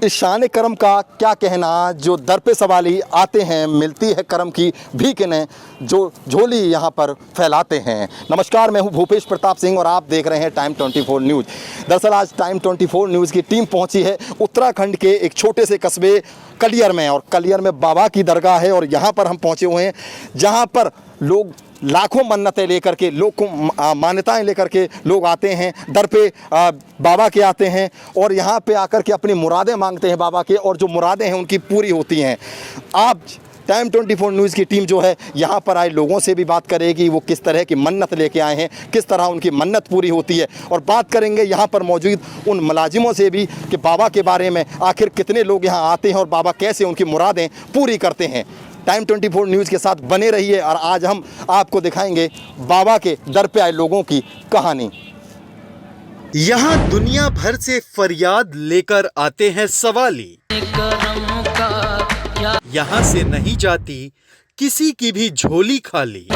शान करम का क्या कहना, जो दर पे सवाली आते हैं, मिलती है करम की भीख इन्हें, जो झोली यहाँ पर फैलाते हैं। नमस्कार, मैं हूँ भूपेश प्रताप सिंह और आप देख रहे हैं टाइम 24 न्यूज़। दरअसल आज टाइम 24 न्यूज़ की टीम पहुँची है उत्तराखंड के एक छोटे से कस्बे कलियर में, और कलियर में बाबा की दरगाह है। और यहाँ पर हम पहुँचे हुए हैं जहाँ पर लोग लाखों मन्नतें लेकर के, लोग को मान्यताएं लेकर के लोग आते हैं, दर पे बाबा के आते हैं और यहाँ पे आकर के अपनी मुरादें मांगते हैं बाबा के, और जो मुरादें हैं उनकी पूरी होती हैं। आप टाइम 24 न्यूज़ की टीम जो है यहाँ पर आए लोगों से भी बात करेगी, वो किस तरह की मन्नत लेके आए हैं, किस तरह उनकी मन्नत पूरी होती है, और बात करेंगे यहाँ पर मौजूद उन मुलाजिमों से भी कि बाबा के बारे में आखिर कितने लोग यहाँ आते हैं और बाबा कैसे उनकी मुरादें पूरी करते हैं। टाइम 24 न्यूज़ के साथ बने रहिए और आज हम आपको दिखाएंगे बाबा के दर पे आए लोगों की कहानी। यहाँ दुनिया भर से फरियाद लेकर आते हैं सवाली, यहाँ से नहीं जाती किसी की भी झोली खाली।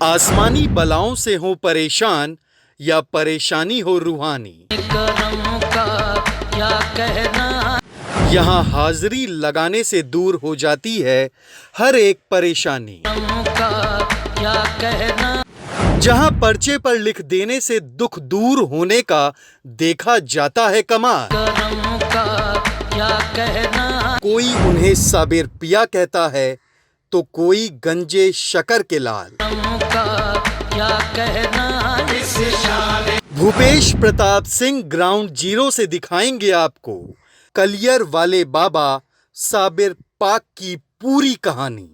आसमानी बलाओं से हो परेशान या परेशानी हो रूहानी, यहाँ हाजिरी लगाने से दूर हो जाती है हर एक परेशानी। जहाँ पर्चे पर लिख देने से दुख दूर होने का देखा जाता है कमाल। कोई उन्हें साबिर पिया कहता है तो कोई गंजे शकर के लाल। भूपेश प्रताप सिंह ग्राउंड जीरो से दिखाएंगे आपको कलियर वाले बाबा साबिर पाक की पूरी कहानी।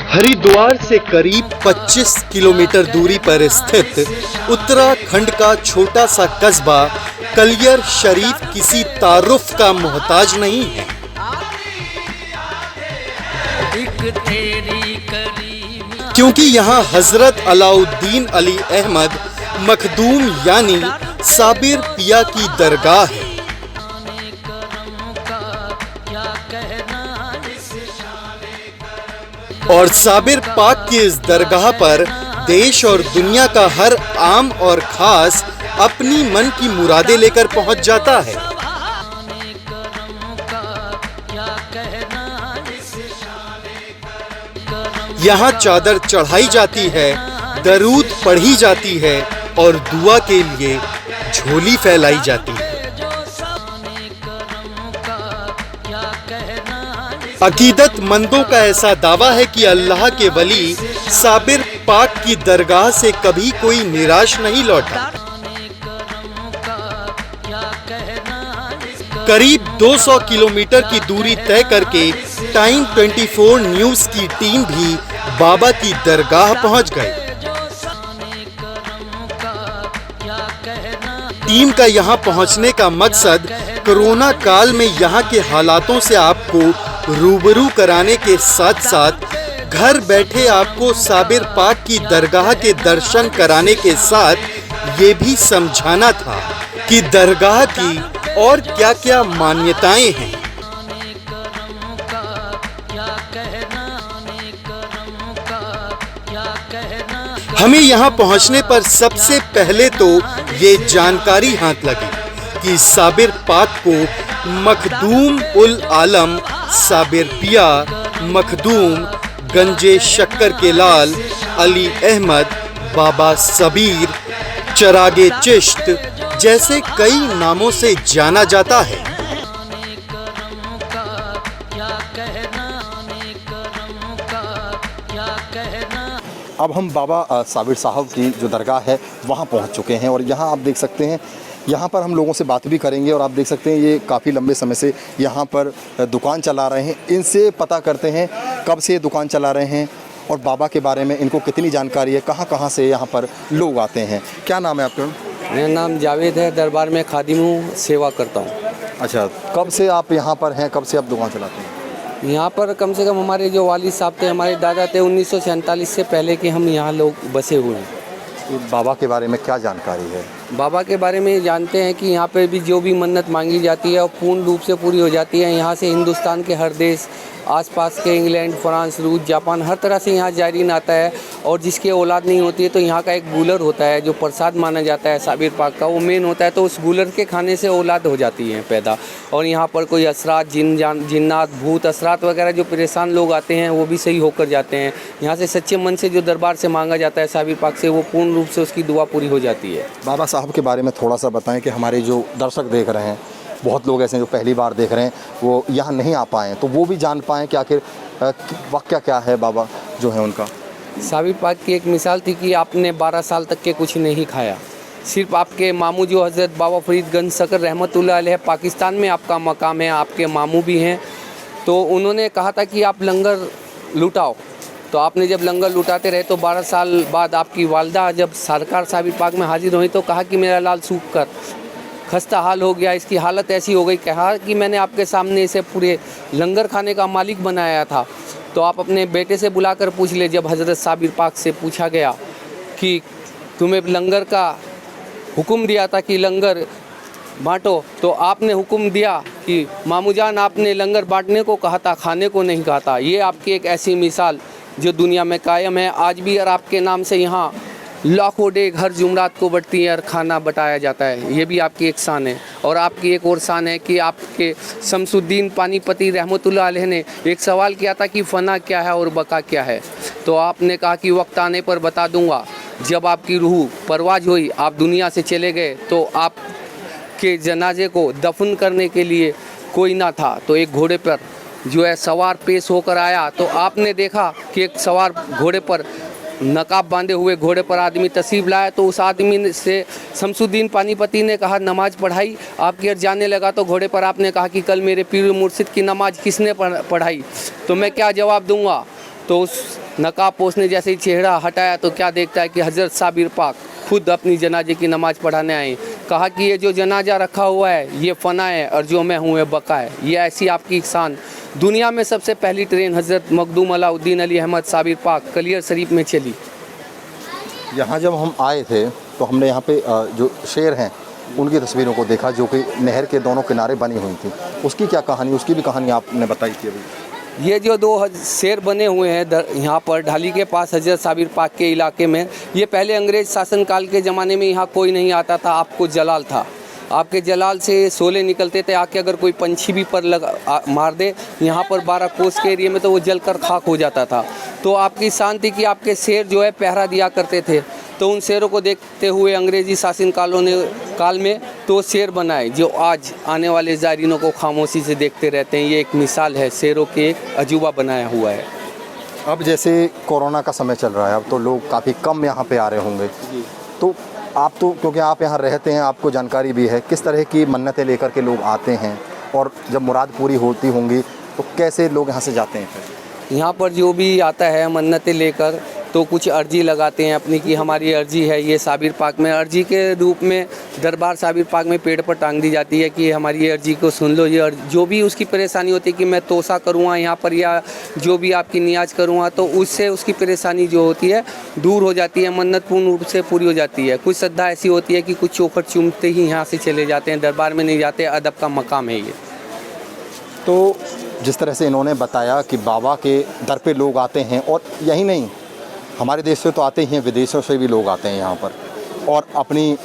हरिद्वार से करीब 25 किलोमीटर दूरी पर स्थित उत्तराखंड का छोटा सा कस्बा कलियर शरीफ किसी तारुफ का मोहताज नहीं है। क्योंकि यहाँ हजरत अलाउद्दीन अली अहमद मखदूम यानी साबिर पिया की दरगाह है। और साबिर पाक की इस दरगाह पर देश और दुनिया का हर आम और खास अपनी मन की मुरादें लेकर पहुंच जाता है। यहाँ चादर चढ़ाई जाती है, दरूद पढ़ी जाती है और दुआ के लिए झोली फैलाई जाती है। अकीदतमंदों का ऐसा दावा है कि अल्लाह के वली साबिर पाक की दरगाह से कभी कोई निराश नहीं लौटा। करीब 200 किलोमीटर की दूरी तय करके टाइम 24 न्यूज़ की टीम भी बाबा की दरगाह पहुंच गई। टीम का यहां पहुंचने का मकसद कोरोना काल में यहां के हालातों से आपको रूबरू कराने के साथ साथ घर बैठे आपको साबिर पाक की दरगाह के दर्शन कराने के साथ ये भी समझाना था कि दरगाह की और क्या-क्या मान्यताएं हैं। हमें यहाँ पहुँचने पर सबसे पहले तो ये जानकारी हाथ लगी कि साबिर पाक को मखदूम उल आलम साबिर पिया, मखदूम, गंजे शक्कर के लाल, अली अहमद, बाबा सबीर, चरागे चिश्त जैसे कई नामों से जाना जाता है। अब हम बाबा साबिर साहब की जो दरगाह है वहाँ पहुँच चुके हैं और यहाँ आप देख सकते हैं, यहाँ पर हम लोगों से बात भी करेंगे। और आप देख सकते हैं ये काफ़ी लंबे समय से यहाँ पर दुकान चला रहे हैं। इनसे पता करते हैं कब से दुकान चला रहे हैं और बाबा के बारे में इनको कितनी जानकारी है, कहाँ कहाँ से यहाँ पर लोग आते हैं। क्या नाम है आपका? मेरा नाम जावेद है, दरबार में खादिम हूँ, सेवा करता हूँ। अच्छा, कब से आप यहाँ पर हैं, कब से आप दुकान चलाते हैं? यहाँ पर कम से कम हमारे जो वालिद साहब थे, हमारे दादा थे, 1947 से पहले के हम यहाँ लोग बसे हुए हैं। तो बाबा के बारे में क्या जानकारी है? बाबा के बारे में जानते हैं कि यहाँ पे भी जो भी मन्नत मांगी जाती है वो पूर्ण रूप से पूरी हो जाती है। यहाँ से हिंदुस्तान के हर देश, आसपास के इंग्लैंड, फ्रांस, रूस, जापान, हर तरह से यहाँ जायरीन आता है। और जिसकी औलाद नहीं होती है तो यहाँ का एक गूलर होता है जो प्रसाद माना जाता है साबिर पाक का, वो मेन होता है। तो उस गूलर के खाने से औलाद हो जाती है पैदा। और यहाँ पर कोई असरात, जिन्नात, भूत असरात वगैरह जो परेशान लोग आते हैं वो भी सही होकर जाते हैं। यहाँ से सच्चे मन से जो दरबार से मांगा जाता है साबिर पाक से, वो पूर्ण रूप से उसकी दुआ पूरी हो जाती है। बाबा साहब के बारे में थोड़ा सा बताएं कि हमारे जो दर्शक देख रहे हैं, बहुत लोग ऐसे हैं जो पहली बार देख रहे हैं, वो यहाँ नहीं आ पाए, तो वो भी जान पाएँ कि आखिर वाक़या क्या है बाबा जो है उनका। साबिर पाक की एक मिसाल थी कि आपने 12 साल तक के कुछ नहीं खाया। सिर्फ आपके मामू जो हज़रत बाबा फरीदगंज सकर रहमतुल्लाह अलैह, पाकिस्तान में आपका मकाम है, आपके मामू भी हैं, तो उन्होंने कहा था कि आप लंगर लुटाओ। तो आपने जब लंगर लुटाते रहे तो 12 साल बाद आपकी वालदा जब सरकार साबिर पाक में हाजिर हुई तो कहा कि मेरा लाल सूख कर खस्ता हाल हो गया, इसकी हालत ऐसी हो गई। कहा कि मैंने आपके सामने इसे पूरे लंगर खाने का मालिक बनाया था, तो आप अपने बेटे से बुलाकर पूछ ले। जब हज़रत साबिर पाक से पूछा गया कि तुम्हें लंगर का हुक्म दिया था कि लंगर बांटो, तो आपने हुक्म दिया कि मामू जान आपने लंगर बांटने को कहा था, खाने को नहीं कहा था। ये आपकी एक ऐसी मिसाल जो दुनिया में कायम है आज भी। और आपके नाम से यहाँ लाखों डेग हर जुमरात को बढ़ती है और खाना बटाया जाता है, ये भी आपकी एक शान है। और आपकी एक और शान है कि आपके शमसुद्दीन पानीपती रहमतुल्लाह अलैह ने एक सवाल किया था कि फ़ना क्या है और बका क्या है, तो आपने कहा कि वक्त आने पर बता दूंगा। जब आपकी रूह परवाज हुई, आप दुनिया से चले गए, तो आपके जनाजे को दफन करने के लिए कोई ना था, तो एक घोड़े पर जो है सवार पेश होकर आया, तो आपने देखा कि एक सवार घोड़े पर नकाब बांधे हुए घोड़े पर आदमी तशरीफ़ लाया। तो उस आदमी से शमसुद्दीन पानीपती ने कहा नमाज पढ़ाई। आपकी ओर जाने लगा तो घोड़े पर आपने कहा कि कल मेरे पीर मुर्शिद की नमाज किसने पढ़ाई, तो मैं क्या जवाब दूंगा। तो उस नकाब पोश ने जैसे ही चेहरा हटाया तो क्या देखता है कि हज़रत साबिर पाक खुद अपनी जनाजे की नमाज पढ़ाने आए। कहा कि ये जो जनाजा रखा हुआ है ये फ़ना है और जो मैं हूँ ये बका है। ये ऐसी आपकी शान। दुनिया में सबसे पहली ट्रेन हज़रत मखदूम अलाउद्दीन अली अहमद साबिर पाक कलियर शरीफ में चली। यहाँ जब हम आए थे तो हमने यहाँ पे जो शेर हैं उनकी तस्वीरों को देखा जो कि नहर के दोनों किनारे बनी हुई थी। उसकी क्या कहानी, उसकी भी कहानी आपने बताई थी अभी। ये जो 2 शेर बने हुए हैं यहाँ पर ढाली के पास हज़रत साबिर पाक के इलाके में, ये पहले अंग्रेज़ शासनकाल के ज़माने में यहाँ कोई नहीं आता था, आपको जलाल था। आपके जलाल से शोले निकलते थे, आके अगर कोई पंछी भी पर मार दे यहाँ पर 12 कोस के एरिया में तो वो जलकर खाक हो जाता था। तो आपकी शान थी कि आपके शेर जो है पहरा दिया करते थे। तो उन शेरों को देखते हुए अंग्रेज़ी शासन काल में तो शेर बनाए जो आज आने वाले ज़ायरीनों को खामोशी से देखते रहते हैं। ये एक मिसाल है, शेरों के एक अजूबा बनाया हुआ है। अब जैसे कोरोना का समय चल रहा है, अब तो लोग काफ़ी कम यहाँ पे आ रहे होंगे, तो आप तो क्योंकि आप यहाँ रहते हैं आपको जानकारी भी है किस तरह की मन्नतें लेकर के लोग आते हैं, और जब मुराद पूरी होती होंगी तो कैसे लोग यहाँ से जाते हैं फिर? यहाँ पर जो भी आता है मन्नतें लेकर तो कुछ अर्जी लगाते हैं अपनी कि हमारी अर्जी है ये साबिर पाक में, अर्जी के रूप में दरबार साबिर पाक में पेड़ पर टांग दी जाती है कि हमारी अर्जी को सुन लो। ये जो भी उसकी परेशानी होती है कि मैं तोसा करूँगा यहाँ पर या जो भी आपकी नियाज करूँगा, तो उससे उसकी परेशानी जो होती है दूर हो जाती है, मन्नत पूर्ण रूप से पूरी हो जाती है। कुछ श्रद्धा ऐसी होती है कि कुछ चौखट चूमते ही यहाँ से चले जाते हैं, दरबार में नहीं जाते, अदब का मकाम है ये। तो जिस तरह से इन्होंने बताया कि बाबा के दर पे लोग आते हैं, और यही नहीं हमारे देश से तो आते ही हैं, विदेशों से भी लोग आते हैं यहाँ पर और अपनी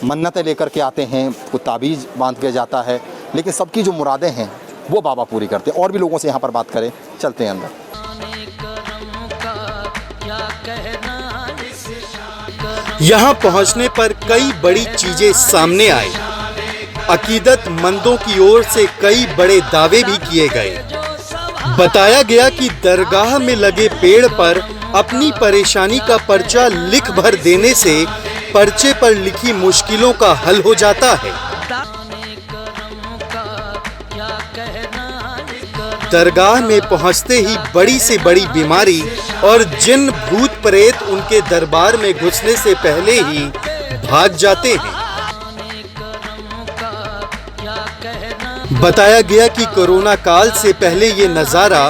मन्नतें लेकर के आते हैं, कुछ ताबीज़ बांध के जाता है, लेकिन सबकी जो मुरादें हैं वो बाबा पूरी करते हैं। और भी लोगों से यहाँ पर बात करें, चलते हैं अंदर। यहाँ पहुँचने पर कई बड़ी चीजें सामने आई। अकीदतमंदों की ओर से कई बड़े दावे भी किए गए। बताया गया कि दरगाह में लगे पेड़ पर अपनी परेशानी का पर्चा लिख भर देने से पर्चे पर लिखी मुश्किलों का हल हो जाता है। दरगाह में पहुंचते ही बड़ी से बड़ी बीमारी और जिन भूत प्रेत उनके दरबार में घुसने से पहले ही भाग जाते हैं। बताया गया कि कोरोना काल से पहले ये नजारा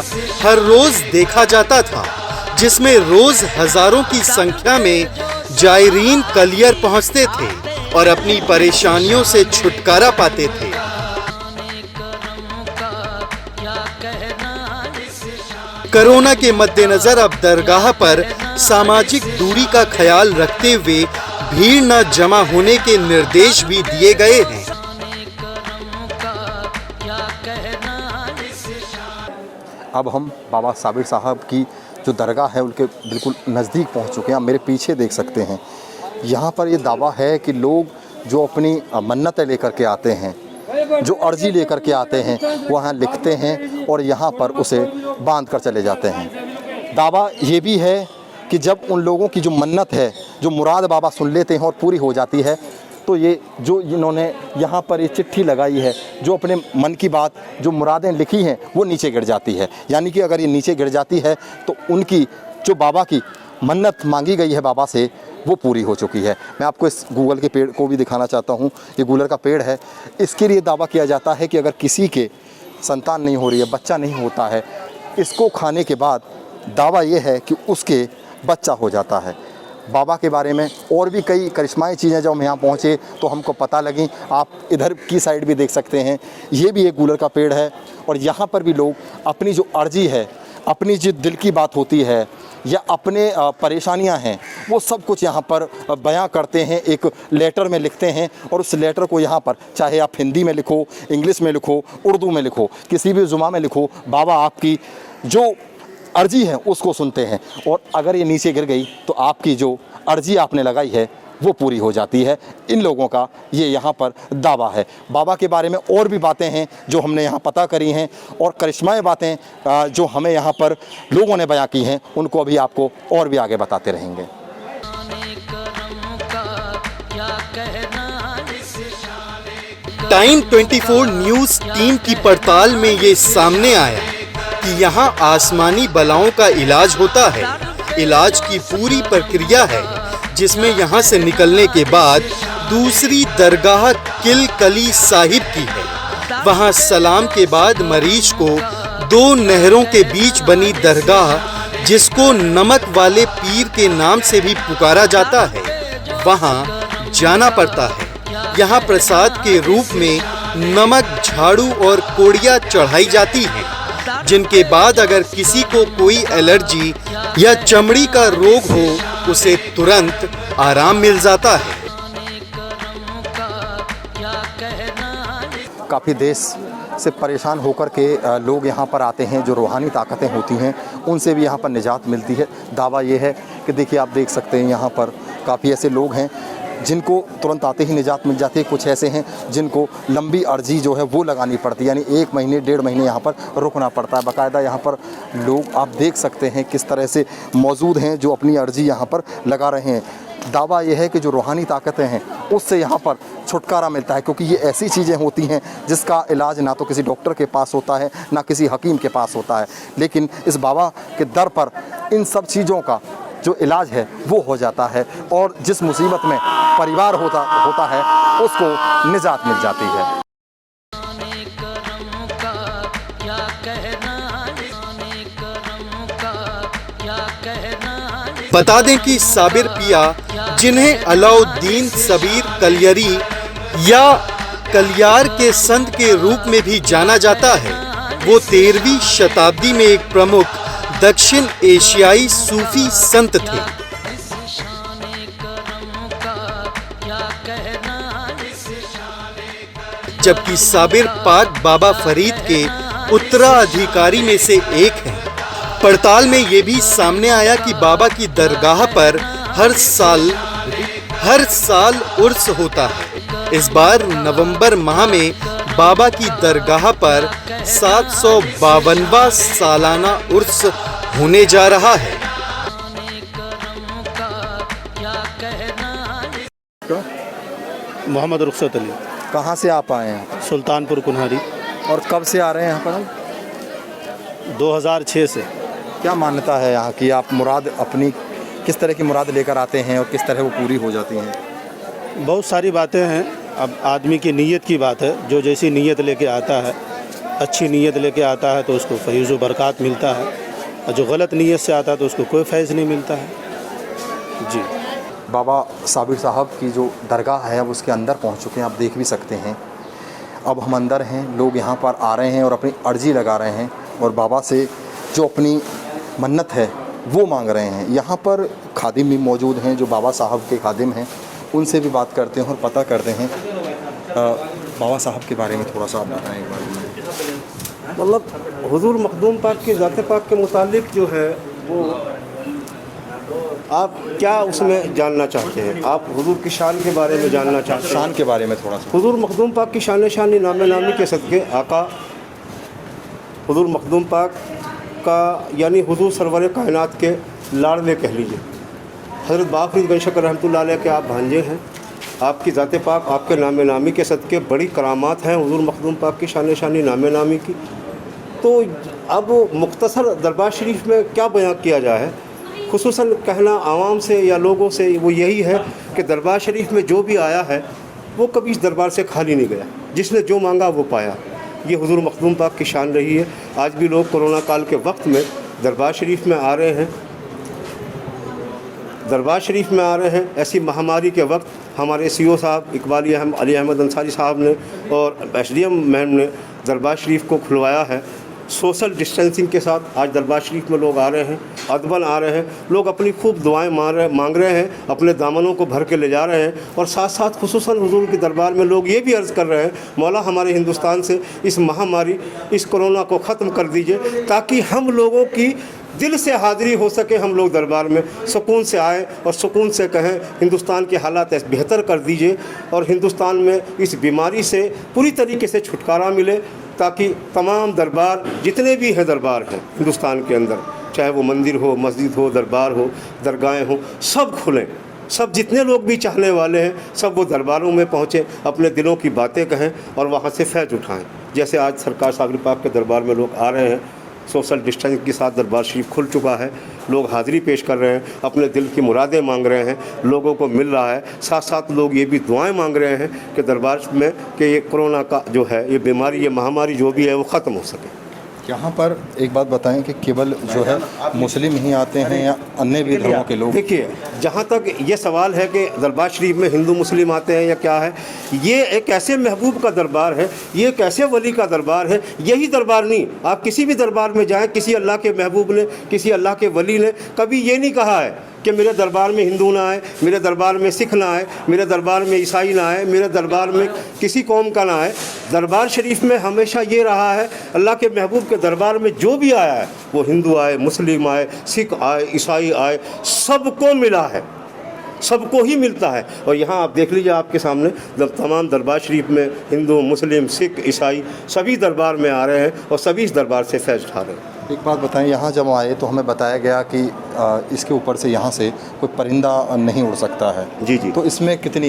हर रोज देखा जाता था, जिसमें रोज हजारों की संख्या में जायरीन कलियर पहुंचते थे और अपनी परेशानियों से छुटकारा पाते थे। कोरोना के मद्देनजर अब दरगाह पर सामाजिक दूरी का ख्याल रखते हुए भीड़ न जमा होने के निर्देश भी दिए गए हैं। अब हम बाबा साबिर साहब की जो दरगाह है उनके बिल्कुल नज़दीक पहुंच चुके हैं। आप मेरे पीछे देख सकते हैं, यहाँ पर ये दावा है कि लोग जो अपनी मन्नतें लेकर के आते हैं, जो अर्जी लेकर के आते हैं, वहाँ लिखते हैं और यहाँ पर उसे बांध कर चले जाते हैं। दावा ये भी है कि जब उन लोगों की जो मन्नत है, जो मुराद बाबा सुन लेते हैं और पूरी हो जाती है, तो ये जो इन्होंने यहाँ पर ये चिट्ठी लगाई है, जो अपने मन की बात, जो मुरादें लिखी हैं, वो नीचे गिर जाती है। यानी कि अगर ये नीचे गिर जाती है तो उनकी जो बाबा की मन्नत मांगी गई है बाबा से, वो पूरी हो चुकी है। मैं आपको इस गूगल के पेड़ को भी दिखाना चाहता हूँ। ये गूलर का पेड़ है। इसके लिए दावा किया जाता है कि अगर किसी के संतान नहीं हो रही है, बच्चा नहीं होता है, इसको खाने के बाद दावा ये है कि उसके बच्चा हो जाता है। बाबा के बारे में और भी कई करिश्माई चीज़ें जब हम यहाँ पहुँचे तो हमको पता लगी। आप इधर की साइड भी देख सकते हैं, ये भी एक गूलर का पेड़ है और यहाँ पर भी लोग अपनी जो अर्जी है, अपनी जो दिल की बात होती है या अपने परेशानियां हैं, वो सब कुछ यहाँ पर बयां करते हैं, एक लेटर में लिखते हैं और उस लेटर को यहाँ पर, चाहे आप हिंदी में लिखो, इंग्लिश में लिखो, उर्दू में लिखो, किसी भी ज़ुबान में लिखो, बाबा आपकी जो अर्जी है उसको सुनते हैं और अगर ये नीचे गिर गई तो आपकी जो अर्जी आपने लगाई है वो पूरी हो जाती है। इन लोगों का ये यहाँ पर दावा है। बाबा के बारे में और भी बातें हैं जो हमने यहाँ पता करी हैं और करिश्माई बातें जो हमें यहाँ पर लोगों ने बयां की हैं, उनको अभी आपको और भी आगे बताते रहेंगे। टाइम 24 न्यूज़ टीम की पड़ताल में ये सामने आया कि यहाँ आसमानी बलाओं का इलाज होता है। इलाज की पूरी प्रक्रिया है, जिसमें यहाँ से निकलने के बाद दूसरी दरगाह किल कली साहिब की है। वहाँ सलाम के बाद मरीज को 2 नहरों के बीच बनी दरगाह, जिसको नमक वाले पीर के नाम से भी पुकारा जाता है, वहाँ जाना पड़ता है। यहाँ प्रसाद के रूप में नमक, झाड़ू और कोड़ियाँ चढ़ाई जाती हैं, जिनके बाद अगर किसी को कोई एलर्जी या चमड़ी का रोग हो, उसे तुरंत आराम मिल जाता है। काफ़ी देश से परेशान होकर के लोग यहाँ पर आते हैं। जो रूहानी ताकतें होती हैं उनसे भी यहाँ पर निजात मिलती है। दावा ये है कि देखिए, आप देख सकते हैं यहाँ पर काफ़ी ऐसे लोग हैं जिनको तुरंत आते ही निजात मिल जाती है। कुछ ऐसे हैं जिनको लंबी अर्जी जो है वो लगानी पड़ती है, यानी 1 महीने 1.5 महीने यहाँ पर रुकना पड़ता है। बाकायदा यहाँ पर लोग आप देख सकते हैं किस तरह से मौजूद हैं जो अपनी अर्जी यहाँ पर लगा रहे हैं। दावा यह है कि जो रूहानी ताकतें हैं उससे यहाँ पर छुटकारा मिलता है, क्योंकि ये ऐसी चीज़ें होती हैं जिसका इलाज ना तो किसी डॉक्टर के पास होता है, ना किसी हकीम के पास होता है, लेकिन इस बाबा के दर पर इन सब चीज़ों का जो इलाज है वो हो जाता है और जिस मुसीबत में परिवार होता है उसको निजात मिल जाती है। बता दें कि साबिर पिया, जिन्हें अलाउद्दीन सबीर कलियरी या कलियार के संत के रूप में भी जाना जाता है, वो 13वीं शताब्दी में एक प्रमुख दक्षिण एशियाई सूफी संत थे। जबकि साबिर पाक बाबा फरीद के उत्तराधिकारी में से एक हैं। पड़ताल में ये भी सामने आया कि बाबा की दरगाह पर हर साल उर्स होता है। इस बार नवंबर माह में बाबा की दरगाह पर 752वां सालाना उर्स होने जा रहा है। मोहम्मद रुखसत अली, कहाँ से आप आए हैं? सुल्तानपुर कुन्हारी। और कब से आ रहे हैं यहाँ पर? 2006 से। क्या मान्यता है यहाँ की? आप मुराद अपनी किस तरह की मुराद लेकर आते हैं और किस तरह वो पूरी हो जाती हैं? बहुत सारी बातें हैं, अब आदमी की नीयत की बात है। जो जैसी नीयत लेके आता है, अच्छी नीयत लेके आता है तो उसको फैज़ व बरक़ात मिलता है, और जो गलत नीयत से आता है तो उसको कोई फैज़ नहीं मिलता है जी। बाबा साबिर साहब की जो दरगाह है अब उसके अंदर पहुँच चुके हैं, आप देख भी सकते हैं। अब हम अंदर हैं, लोग यहाँ पर आ रहे हैं और अपनी अर्जी लगा रहे हैं और बाबा से जो अपनी मन्नत है वो मांग रहे हैं। यहाँ पर खादिम भी मौजूद हैं जो बाबा साहब के खादिम हैं, उनसे भी बात करते हैं और पता करते हैं। बाबा साहब के बारे में थोड़ा सा आप बताएं एक बार। मतलब हुजूर मखदूम पाक की ज़ात पाक के मुतालिक जो है वो आप क्या उसमें जानना चाहते हैं? आप हुजूर की शान के बारे में जानना चाहते हैं? शान के बारे में थोड़ा सा। हुजूर मखदूम पाक की शान शानी नामे नामी के सदक़े आका हुजूर मखदूम पाक का यानी हुजूर सरवर कायनात के लाड़वे कह लीजिए, हज़रत बाबा फ़रीद गंज शकर रहमतुल्लाह अलैह के आप भांजे हैं। आपकी ज़ात पाक आपके नामे नामी के सदक़े बड़ी करामात हैं हुजूर मखदूम पाक की शान शानी नामे नामी की। तो अब मुख्तसर दरबार शरीफ में क्या बयान किया जाए, खुसूसन कहना आवाम से या लोगों से वो यही है कि दरबार शरीफ में जो भी आया है वो कभी इस दरबार से खाली नहीं गया, जिसने जो मांगा वो पाया। ये हुजूर मखदूम पाक की शान रही है। आज भी लोग कोरोना काल के वक्त में दरबार शरीफ में आ रहे हैं, दरबार शरीफ में आ रहे हैं। ऐसी महामारी के वक्त हमारे CO साहब इकबाल अली अहमद अंसारी साहब ने और SDM मैम ने दरबार शरीफ को खुलवाया है सोशल डिस्टेंसिंग के साथ। आज दरबार शरीफ में लोग आ रहे हैं, अदबन आ रहे हैं, लोग अपनी खूब दुआएं मांग रहे हैं, अपने दामनों को भर के ले जा रहे हैं। और साथ साथ खुसूसन हुजूर के दरबार में लोग ये भी अर्ज़ कर रहे हैं, मौला हमारे हिंदुस्तान से इस महामारी, इस कोरोना को ख़त्म कर दीजिए, ताकि हम लोगों की दिल से हाज़िरी हो सके, हम लोग दरबार में सुकून से आएँ और सुकून से कहें हिंदुस्तान के हालात बेहतर कर दीजिए और हिंदुस्तान में इस बीमारी से पूरी तरीके से छुटकारा मिले, ताकि तमाम दरबार जितने भी हैं दरबार हैं हिंदुस्तान के अंदर, चाहे वो मंदिर हो, मस्जिद हो, दरबार हो, दरगाहें हो, सब खुलें। सब जितने लोग भी चाहने वाले हैं सब वो दरबारों में पहुँचें, अपने दिलों की बातें कहें और वहाँ से फैज़ उठाएँ। जैसे आज सरकार साबिर पाक के दरबार में लोग आ रहे हैं, सोशल डिस्टेंस के साथ दरबार शरीफ खुल चुका है, लोग हाज़िरी पेश कर रहे हैं, अपने दिल की मुरादें मांग रहे हैं, लोगों को मिल रहा है। साथ साथ लोग ये भी दुआएं मांग रहे हैं कि दरबार में कि ये कोरोना का जो है, ये बीमारी, ये महामारी जो भी है वो ख़त्म हो सके। यहाँ पर एक बात बताएं कि केवल जो है मुस्लिम ही आते हैं या अन्य भी धर्मों के लोग? देखिए, जहाँ तक ये सवाल है कि दरबार शरीफ में हिंदू मुस्लिम आते हैं या क्या है, ये एक ऐसे महबूब का दरबार है, ये एक ऐसे वली का दरबार है। यही दरबार नहीं, आप किसी भी दरबार में जाएं, किसी अल्लाह के महबूब ने, किसी अल्लाह के वली ने कभी ये नहीं कहा है कि मेरे दरबार में हिंदू ना आए, मेरे दरबार में सिख ना आए, मेरे दरबार में ईसाई ना आए, मेरे दरबार में किसी कौम का ना आए। दरबार शरीफ में हमेशा ये रहा है, अल्लाह के महबूब के दरबार में जो भी आया है, वो हिंदू आए, मुस्लिम आए, सिख आए, ईसाई आए, सबको मिला है, सबको ही मिलता है। और यहाँ आप देख लीजिए, आपके सामने तमाम दरबार शरीफ में हिंदू, मुस्लिम, सिख, ईसाई सभी दरबार में आ रहे हैं और सभी इस दरबार से फैज़ उठा रहे हैं। एक बात बताएं, यहाँ जब आए तो हमें बताया गया कि इसके ऊपर से यहाँ से कोई परिंदा नहीं उड़ सकता है। जी जी। तो इसमें कितनी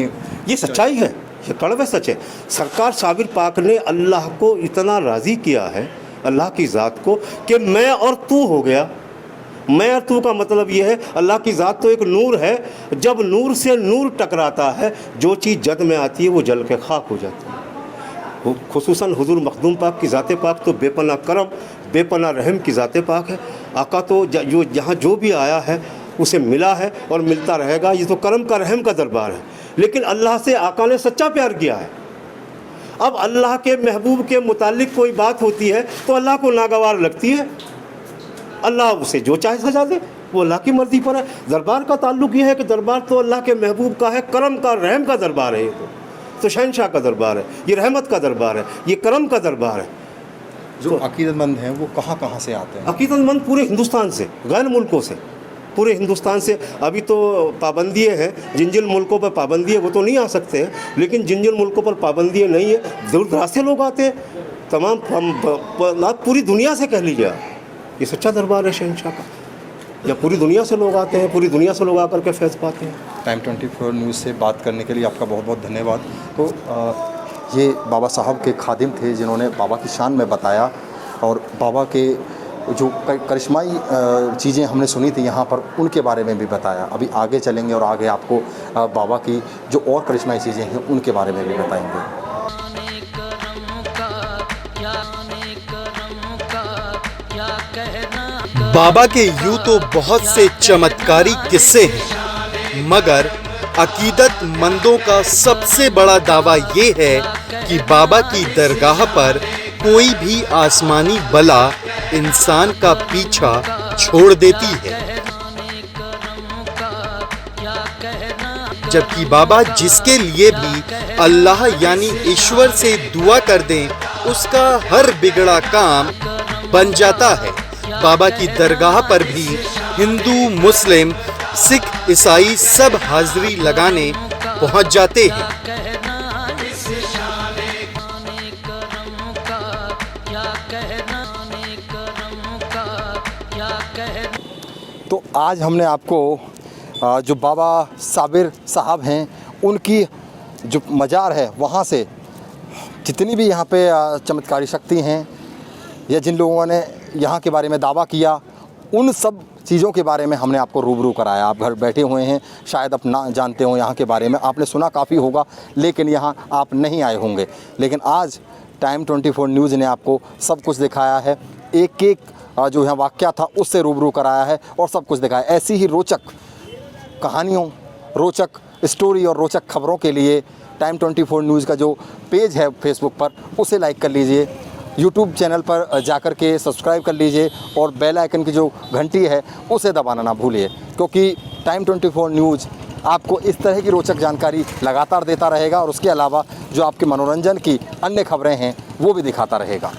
ये सच्चाई है, ये कड़वे सच है। सरकार साबिर पाक ने अल्लाह को इतना राज़ी किया है, अल्लाह की ज़ात को, कि मैं और तू हो गया। मैं और तू का मतलब ये है, अल्लाह की ज़ात तो एक नूर है, जब नूर से नूर टकराता है, जो चीज़ जद में आती है वो जल के खाक हो जाती है। खुसूसन हुजूर मखदूम पाक की ज़ात पाक तो बेपना करम, बेपना रहम की ज़ात पाक है। आका तो जो जहाँ जो भी आया है उसे मिला है और मिलता रहेगा। ये तो करम का रहम का दरबार है। लेकिन अल्लाह से आका ने सच्चा प्यार किया है। अब अल्लाह के महबूब के मुतालिक कोई बात होती है तो अल्लाह को नागवार लगती है, अल्लाह उसे जो चाहे सजा दे, वो अल्लाह की मर्ज़ी पर है। दरबार का ताल्लुक़ ये है कि दरबार तो अल्लाह के महबूब का है, करम का रहम का दरबार है। ये तो शहनशाह का दरबार है, ये रहमत का दरबार है, ये करम का दरबार है। जो अकीदतमंद हैं वो कहाँ कहाँ से आते हैं? अकीदतमंद पूरे हिंदुस्तान से, गैर मुल्कों से, पूरे हिंदुस्तान से। अभी तो पाबंदियाँ हैं, जिन जिन मुल्कों पर पाबंदी है वो तो नहीं आ सकते हैं, लेकिन जिन जिन मुल्कों पर पाबंदियाँ नहीं है, दूर दराज से लोग आते हैं। तमाम पूरी दुनिया से कह लीजिए, ये सच्चा दरबार है शहनशाह का। या पूरी दुनिया से लोग आते हैं, पूरी दुनिया से लोग आकर के फैज़ पाते हैं। टाइम 24 न्यूज़ से बात करने के लिए आपका बहुत बहुत धन्यवाद। तो ये बाबा साहब के खादिम थे जिन्होंने बाबा की शान में बताया और बाबा के जो करिश्माई चीज़ें हमने सुनी थी यहाँ पर, उनके बारे में भी बताया। अभी आगे चलेंगे और आगे आपको बाबा की जो और करिश्माई चीज़ें हैं उनके बारे में भी बताएंगे। बाबा के यूं तो बहुत से चमत्कारी किस्से हैं, मगर अकीदतमंदों का सबसे बड़ा दावा ये है कि बाबा की दरगाह पर कोई भी आसमानी बला इंसान का पीछा छोड़ देती है, जबकि बाबा जिसके लिए भी अल्लाह यानी ईश्वर से दुआ कर दें उसका हर बिगड़ा काम बन जाता है। बाबा की दरगाह पर भी हिंदू, मुस्लिम, सिख, ईसाई सब हाजिरी लगाने पहुंच जाते हैं। तो आज हमने आपको जो बाबा साबिर साहब हैं उनकी जो मज़ार है वहाँ से जितनी भी यहाँ पे चमत्कारी शक्ति हैं या जिन लोगों ने यहाँ के बारे में दावा किया, उन सब चीज़ों के बारे में हमने आपको रूबरू कराया। आप घर बैठे हुए हैं, शायद आप ना जानते हो यहाँ के बारे में, आपने सुना काफ़ी होगा लेकिन यहाँ आप नहीं आए होंगे। लेकिन आज टाइम 24 न्यूज़ ने आपको सब कुछ दिखाया है, एक एक जो यहाँ वाक़या था उससे रूबरू कराया है और सब कुछ दिखाया। ऐसी ही रोचक कहानियों, रोचक स्टोरी और रोचक खबरों के लिए टाइम 24 न्यूज़ का जो पेज है फेसबुक पर उसे लाइक कर लीजिए, यूट्यूब चैनल पर जाकर के सब्सक्राइब कर लीजिए और बेल आइकन की जो घंटी है उसे दबाना ना भूलिए, क्योंकि टाइम 24 न्यूज़ आपको इस तरह की रोचक जानकारी लगातार देता रहेगा और उसके अलावा जो आपके मनोरंजन की अन्य खबरें हैं वो भी दिखाता रहेगा।